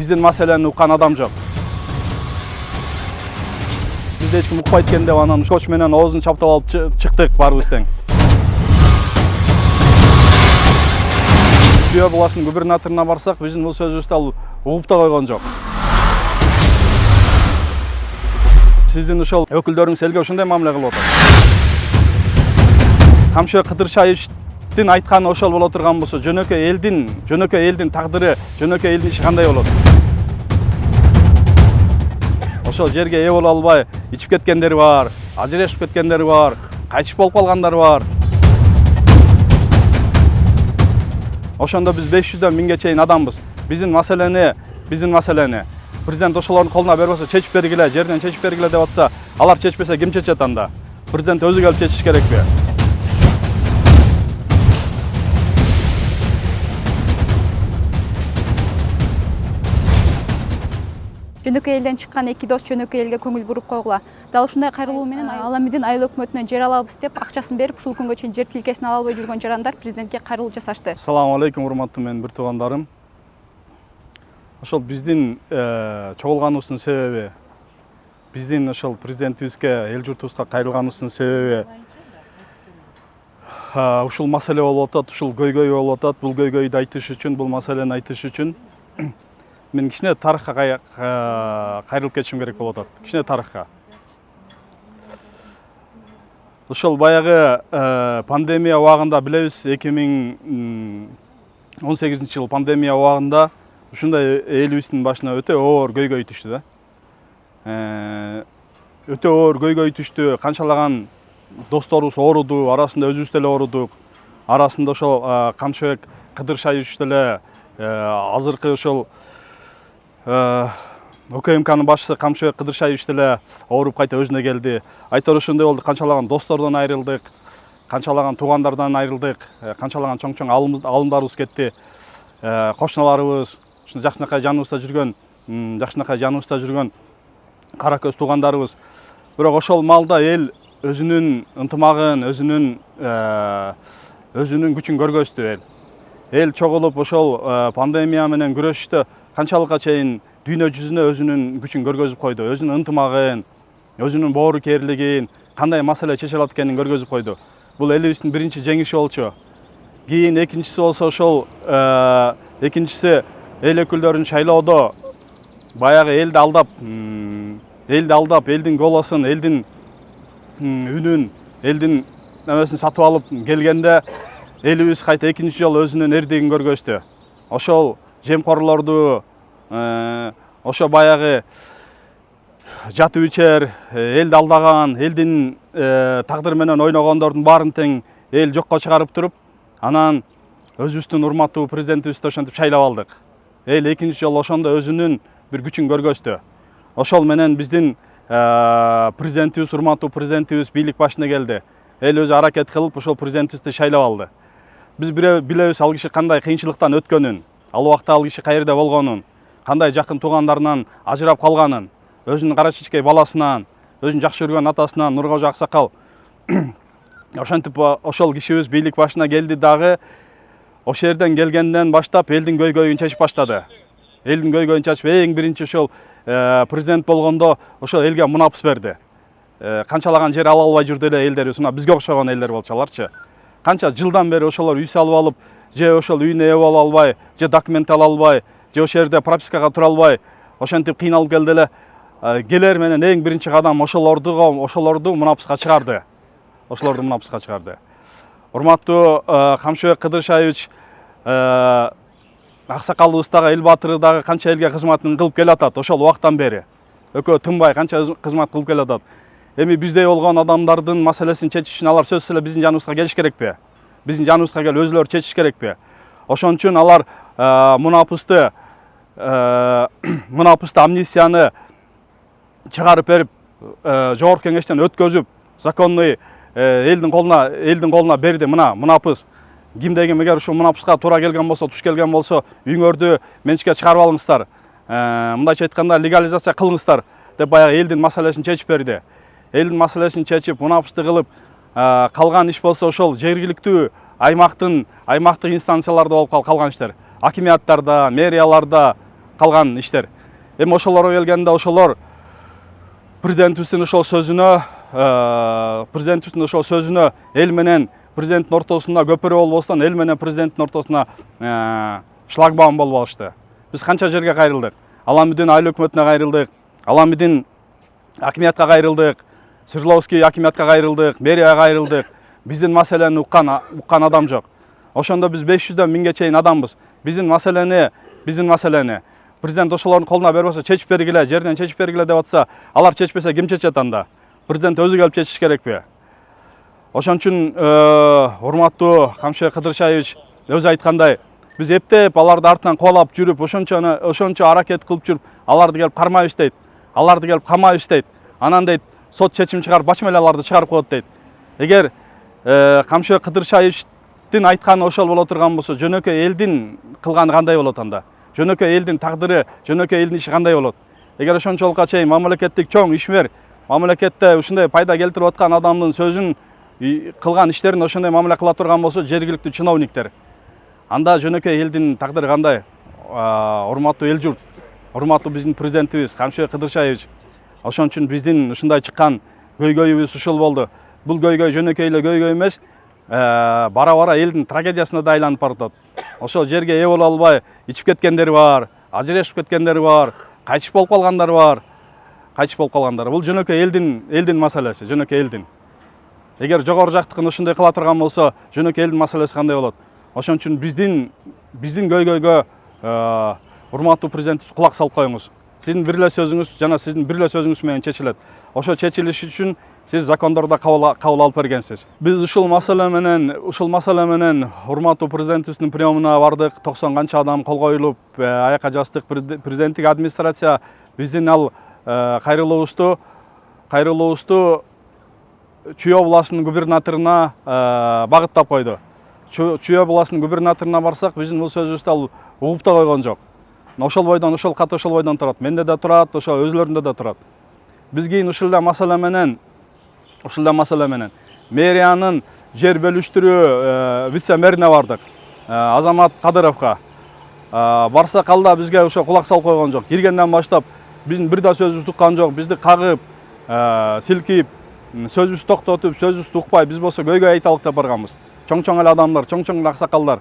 Биздин маселени уккан адам жок. Бизде эч ким укпайт экен деп анан скотч менен оозун чаптап алып чыктык баарыбыз тең. Чүй областынын губернаторуна барсак, биздин бул сөзүбүздү ал угуп да койгон жок. Сиздин ошол өкүлдөрүңүз элге ошондой мамиле кылып атат. Камчыбек Кыдыршаевдин айтканы ошол боло турган болсо, жөнөкөй элдин тагдыры, жөнөкөй элдин иши кандай болот? Ошол жерге ээ боло албай ичип кеткендер бар, ажырашып кеткендер бар, кайтыш болуп калгандар бар. Ошондо биз 500дөн 1000ге чейин адамбыз. Биздин маселени президент ошолордун колуна бербесе, чечип бергиле, жерден чечип бергиле деп атса, алар чечпесе ким чечет анда? Президент өзү келип чечиш керекпи? Жөнөкөй элден чыккан эки дос жөнөкөй элге көңүл буруп койгула. Дал ушундай кайрылуу менен Аламидин айыл өкмөтүнөн жер алабыз деп акчасын берип, ушул күнгө чейин жер тилкесин ала албай жүргөн жарандар президентке кайрылуу жасашты. Assalamu алейкум, урматтуу менин бир туугандарым. Ошол биздин чогулганыбыздын себеби, биздин ошол президентибизге, эл журтубузга кайрылганыбыздын себеби ушул маселе болуп атат, ушул көйгөй болуп атат. Бул көйгөйдү айтыш үчүн, бул маселени айтыш үчүн мен кичине тарыхка кайрылып кетишим керек болуп атат. Кичине тарыхка. Ошол баягы пандемия убагында билебиз, 2018-жыл пандемия убагында ушундай элибиздин башына өтө оор көйгөй түштү да. Өтө оор көйгөй түштү. Канчалаган досторубуз ооруду, арасында өзүбүз деле оорудук. Арасында ошол Камчыбек Кыдыршаевич деле азыркы ошол ОКМКнын башчысы Камчыбек Кыдыршаевич деле ооруп кайта өзүнө келди. Айтор ошондой болду, канчалаган достордон айрылдык, канчалаган туугандардан айрылдык, канчалаган чоң алымдарыбыз кетти. Кошуналарыбыз, жакшынакай жаныбызда жүргөн кара көз туугандарыбыз. Бирок ошол маалда эл өзүнүн ынтымагын, өзүнүн күчүн көргөздү. Эл чогулуп ошол пандемия менен күрөшүштө канчалыкка чейин дүйнө жүзүнө өзүнүн күчүн көргөзүп койду, өзүнүн ынтымагын, өзүнүн боору кээрлигин, кандай маселе чече алат экенин көргөзүп койду. Бул элибиздин биринчи жеңиши болчу. Кийин экинчиси болсо ошол экинчиси эл өкүлдөрүн шайлоодо баягы элди алдап, элдин голосун, элдин үнүн, элдин немесин сатып алып келгенде элибиз кайта экинчи жолу өзүнүн эрдигин көргөздү. Ошол жемкорлорду, ошо баягы жатып ичер, элди алдаган, элдин тагдыры менен ойногондордун баарын тең эл жокко чыгарып туруп, анан өзүбүздүн урматтуу президентибизди ошентип шайлап алдык. Эл экинчи жолу ошондо өзүнүн бир күчүн көргөздү. Ошол менен биздин президентибиз, урматтуу президентибиз бийлик башына келди. Эл өзү аракет кылып ошол президентибизди шайлап алды. Биз билебиз ал киши кандай кыйынчылыктан өткөнүн, ал убакта ал киши каерде болгонун, кандай жакын туугандарынан ажырап калганын, өзүнүн кара чечкей баласынан, өзүнүн жакшы көргөн атасынан, Нуркожо Аксакал. Ошентип ошол кишибиз бийлик башына келди дагы, ошол жерден келгенден баштап элдин көйгөйүн чечип баштады. Элдин көйгөйүн чечип, эң биринчи ошол президент болгондо ошол элге мунапыс берди. Канчалаган жер ала албай жүрдү эле элдер, бизге окшогон элдер болчу аларчы. Канча жылдан бери ошолор үй салып алып, же ошол үйүнө ээ боло албай, же документ ала албай, же ошол жерде пропискага тура албай, ошентип кыйналып келди эле. Келер менен эң биринчи кадам ошолорду мунапыска чыгарды. Урматтуу Камчыбек Кыдыршаевич аксакалыбыз дагы, эл баатыры дагы канча элге кызматын кылып келатат ошол убактан бери. Экөө тынбай канча кызмат кылып келатат. Эми биздей болгон адамдардын маселесин чечиш үчүн алар сөзсүз эле биздин жаныбызга келиш керекпи? Биздин жаныбызга келип өзүлөрү чечиш керекпи? Ошон үчүн алар мунапысты амнистияны чыгарып берип, жогорку кеңештен өткөзүп, законный элдин колуна берди. Мына мунапыс. Кимдегим эгер ушул мунапыска туура келген болсо, туш келген болсо, үйүңөрдү менчикке чыгарып алыңыздар. Мындайча айтканда легализация кылыңыздар деп баягы элдин маселесин чечип берди. Элдин маселесин чечип, мунапысты кылып, калган иш болсо ошол жергиликтүү аймактык инстанцияларда болуп калган иштер. Акимияттарда, мэрияларда, калган иштер. Эми ошолорго келгенде ошолор президентибиздин ошол сөзүнө эл менен президенттин ортосуна көпүрө болбостон эл менен президенттин ортосуна шлагбаум болуп алышты. Биз канча жерге кайрылдык. Аламидин айыл өкмөтүнө кайрылдык, Аламидин акимиятка кайрылдык, Свердловский акимиятка кайрылдык, мэрияга кайрылдык. Биздин маселени уккан адам жок. Ошондо биз 500дөн 1000ге чейин адамбыз. Биздин маселени президент ошолордун колуна бербесе чечип бергиле, жерден чечип бергиле деп атса, алар чечпесе ким чечет анда? Президент өзү келип чечиш керекпи? Ошон үчүн урматтуу Камшыбек Кыдыршаевич өзү айткандай, биз эптеп аларды артынан кубалап жүрүп, ошончо аракет кылып жүрүп, аларды келип кармап иштейт, аларды келип камап иштейт. Анан дейт, сот чечим чыгарып, бачмеле аларды чыгарып коет дейт. Эгер Камшыбек Кыдыршаевичтин айтканы ошол боло турган болсо, жөнөкөй элдин кылганы кандай болот анда? Жөнөкөй элдин тагдыры, жөнөкөй элдин иши кандай болот? Эгер ошончолукка чейин мамлекеттик чоң ишмер, мамлекетте ушундай пайда келтирип аткан адамдын сөзүн кылган иштерин ошондой мамиле кыла турган болсо, жергиликтүү чиновниктер, анда жөнөкөй элдин тагдыры кандай? Урматтуу эл журт, урматтуу биздин президентибиз Камшыбек Кыдыршаевич, ошон үчүн биздин ушундай чыккан көйгөйүбүз ушул болду. Бул көйгөй жөнөкөй эле көйгөй эмес, бара-бара элдин трагедиясына да айланып баратат. Ошол жерге ээ боло албай ичип кеткендер бар, ажырашып кеткендер бар, кайтыш болуп калгандар бар. Бул жөнөкөй элдин маселеси, жөнөкөй элдин. Эгер жогору жактыкын ушундай кыла турган болсо, жөнөкөй элдин маселеси кандай болот? Ошон үчүн биздин көйгөйгө урматтуу президентибиз кулак салып коюңуз. Сиздин бир эле сөзүңүз жана сиздин бир эле сөзүңүз менен чечилет. Ошо чечилиш үчүн сиз закондордо кабыл алып бергенсиз. Биз ушул маселе менен урматтуу президентибиздин приемуна бардык. 90 канча адам кол коюлуп, аякка жаздык. Президенттик администрация биздин ал кайрылуубузду Чүй областынын губернаторуна багыттап койду. Чүй областынын губернаторуна барсак, биздин бул сөзүбүздү ал угуп да койгон жок. Ошол бойдон турат. Менде да турат, ошо өзүлөрүндө да турат. Биз кийин ушул эле маселе менен мэриянын жер бөлүштүрүү вице-мэрине бардык. Азамат Кадыровго. Барсак алда бизге ошо кулак салып койгон жок. Киргенден баштап биздин бир да сөзүбүздү уккан жок. Бизди кагып, силкип, сөзүбүздү токтотуп, сөзүбүздү укпай, биз болсо көйгөй айталык деп барганбыз. Чоң-чоң эле адамдар, чоң-чоң эле аксакалдар.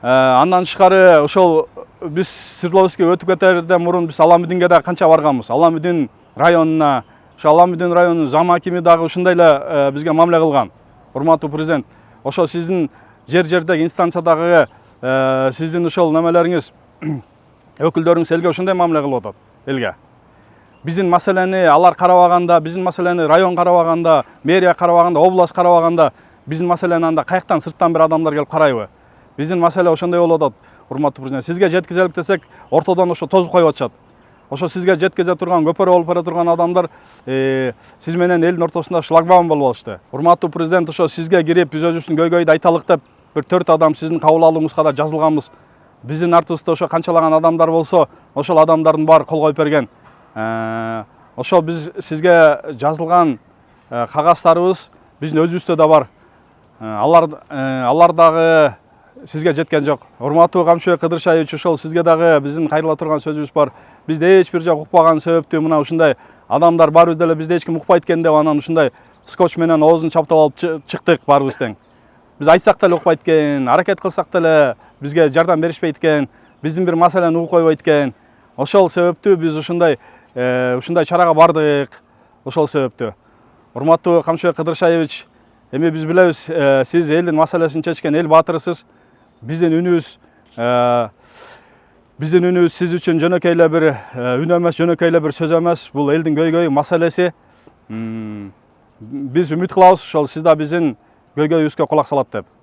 Андан тышкары ошол биз Свердловский өтүп кетерден мурун биз Аламидинге да канча барганбыз. Аламидин районуна, ошо Аламидин районунун зам акими дагы ушундай эле бизге мамиле кылган. Урматтуу президент, ошо сиздин жер-жердеги инстанциядагы сиздин ошол немелериңиз, өкүлдөрүңүз элге ушундай мамиле кылып атат, элге. Биздин маселени алар карабаганда, биздин маселени район карабаганда, мэрия карабаганда, область карабаганда, биздин маселени анда каяктан сырттан бир адамдар келип карайбы? Биздин маселе ошондой болуп атат, урматтуу президент. Сизге жеткизелик десек, ортодон ошо тозуп коюп атышат. Ошо сизге жеткизе турган, көпөрө болуп бара турган адамдар сиз менен элдин ортосунда шлагбаум болуп алышты. Урматтуу президент, ошо сизге кирип, биз өзүбүздүн көйгөйдү айталык деп, бир 4 адам сиздин кабыл алууңузга да жазылганбыз. Биздин артыбызда ошо канчалаган адамдар болсо, ошол адамдардын баары кол коюп берген. Ошол биз сизге жазылган кагаздарыбыз биздин өзүбүздө да бар. Алар дагы сизге жеткен жок. Урматтуу Камшыбек Кыдыршаевич, ошол сизге дагы биздин кайрыла турган сөзүбүз бар. Бизде эч бир жок укпаган себептүү мына ушундай адамдар баарыбыз деле бизде эч ким укпайт экен деп анан ушундай скотч менен оозун чаптап алып чыктык баарыбыз тең. Биз айтсак деле укпайт экен, аракет кылсак деле бизге жардам беришпейт экен, биздин бир маселени угуп койбойт экен. Ошол себептүү биз ушундай чарага бардык. Ошол себептүү. Урматтуу Камшыбек Кыдыршаевич, эми биз билебиз, сиз элдин маселесин чечкен эл баатырысыз. Биздин үнүбүз сиз үчүн жөнөкөй эле бир үн эмес, жөнөкөй эле бир сөз эмес. Бул элдин көйгөйү, маселеси. Биз үмүт кылабыз, ошол сиз да биздин көйгөйүбүзгө кулак салат деп.